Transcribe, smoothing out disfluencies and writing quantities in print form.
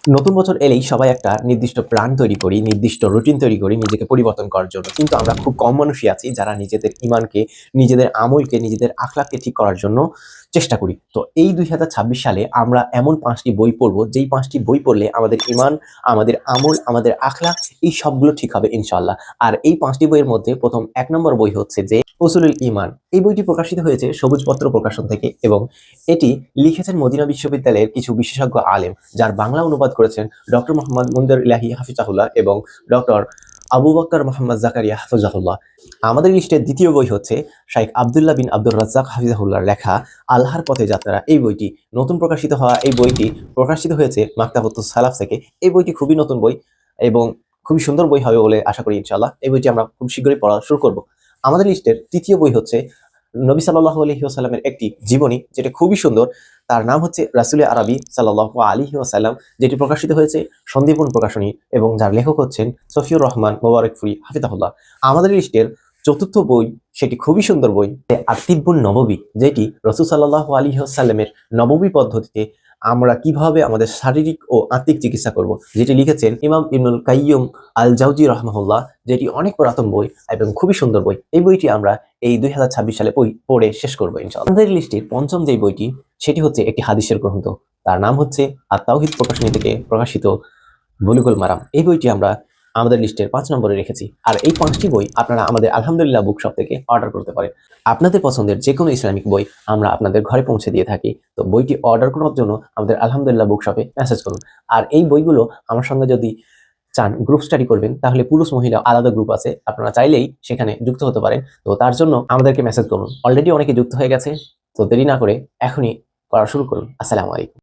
নতুন বছর এলেই সবাই একটা নির্দিষ্ট প্ল্যান তৈরি করি, নির্দিষ্ট রুটিন তৈরি করি নিজেকে পরিবর্তন করার জন্য। কিন্তু আমরা খুব কম মানুষই আছি যারা নিজেদের ঈমানকে, নিজেদের আমলকে, নিজেদের আখলাককে ঠিক করার জন্য চেষ্টা করি। তো এই ২০২৬ সালে আমরা এমন ৫ টি বই পড়ব, যেই ৫ টি বই পড়লে আমাদের ঈমান, আমাদের আমল, আমাদের আখলাক এই সবগুলো ঠিক হবে ইনশাআল্লাহ। আর এই ৫ টি বইয়ের মধ্যে ১ম ১ নম্বর বই হচ্ছে যে উসুলুল ঈমান। এই বইটি প্রকাশিত হয়েছে সবুজপত্র প্রকাশন থেকে এবং এটি লিখেছেন মদিনা বিশ্ববিদ্যালয়ের কিছু বিশেষজ্ঞ আলেম, যার বাংলা অনুবাদ করেছেন ডক্টর মোহাম্মদ মুনদের ইলাহি হাফিজাহুল্লাহ এবং ডক্টর আবু বকর মোহাম্মদ জাকারিয়া হাফিজাহুল্লাহ। আমাদের লিস্টের দ্বিতীয় বই হচ্ছে শাইখ আব্দুল্লাহ বিন আব্দুর রাজ্জাক হাফিজাহুল্লাহর লেখা আল্লাহর পথে যাত্রা। এই বইটি নতুন প্রকাশিত হওয়া, এই বইটি প্রকাশিত হয়েছে মাকতাবতুস সালাফ থেকে। এই বইটি খুবই নতুন বই এবং খুবই সুন্দর বই হবে বলে আশা করি ইনশাআল্লাহ। এই বইটি আমরা খুব শীঘ্রই পড়া শুরু করব। আমাদের লিস্টের তৃতীয় বই হচ্ছে নবী সাল্লাল্লাহু আলাইহি ওয়াসাল্লামের একটি জীবনী, যেটা খুবই সুন্দর। তার নাম হচ্ছে রাসূলে আরবি সাল্লাল্লাহু আলাইহি ওয়াসাল্লাম, যেটি প্রকাশিত হয়েছে সন্দীপন প্রকাশনী এবং যার লেখক হচ্ছেন সফিউর রহমান মোবারকপুরি হাফিজাহুল্লাহ। আমাদের লিস্টের চতুর্থ বই, সেটি খুবই সুন্দর বই, আত-তিব্বুন নববী, যেটি রাসূল সাল্লাল্লাহু আলাইহি ওয়াসাল্লামের নববী পদ্ধতিতে আমরা কিভাবে আমাদের শারীরিক ও আত্মিক চিকিৎসা করব, যেটি লিখেছেন ইমাম ইবনুল কাইয়্যুম আল জাওজি রাহমাহুল্লাহ, যেটি অনেক পুরাতন বই এবং খুবই সুন্দর বই। এই বইটি আমরা এই ২০২৬ সালে পড়ে শেষ করবো ইনশাআল্লাহ। আমাদের লিস্টের পঞ্চম যে বইটি, সেটি হচ্ছে একটি হাদিসের গ্রন্থ। তার নাম হচ্ছে আত-তাওহীদ প্রকাশনী থেকে প্রকাশিত বুলুগুল মারাম। এই বইটি আমরা আমাদের লিস্টের ৫ নম্বরে রেখেছি। আর এই ৫টি বই আপনারা আমাদের আলহামদুলিল্লাহ বুক শপ থেকে অর্ডার করতে পারেন। আপনাদের পছন্দের যেকোনো ইসলামিক বই আমরা আপনাদের ঘরে পৌঁছে দিয়ে থাকি। তো বইটি অর্ডার করার জন্য আমাদের আলহামদুলিল্লাহ বুক শপে মেসেজ করুন। আর এই বইগুলো আমার সঙ্গে যদি চান গ্রুপ স্টাডি করবেন, তাহলে পুরুষ মহিলা আলাদা গ্রুপ আছে, আপনারা চাইলেই সেখানে যুক্ত হতে পারেন। তো তার জন্য আমাদেরকে মেসেজ করুন। অলরেডি অনেকে যুক্ত হয়ে গেছে, তো দেরি না করে এখনই করা শুরু করুন। আসসালামু আলাইকুম।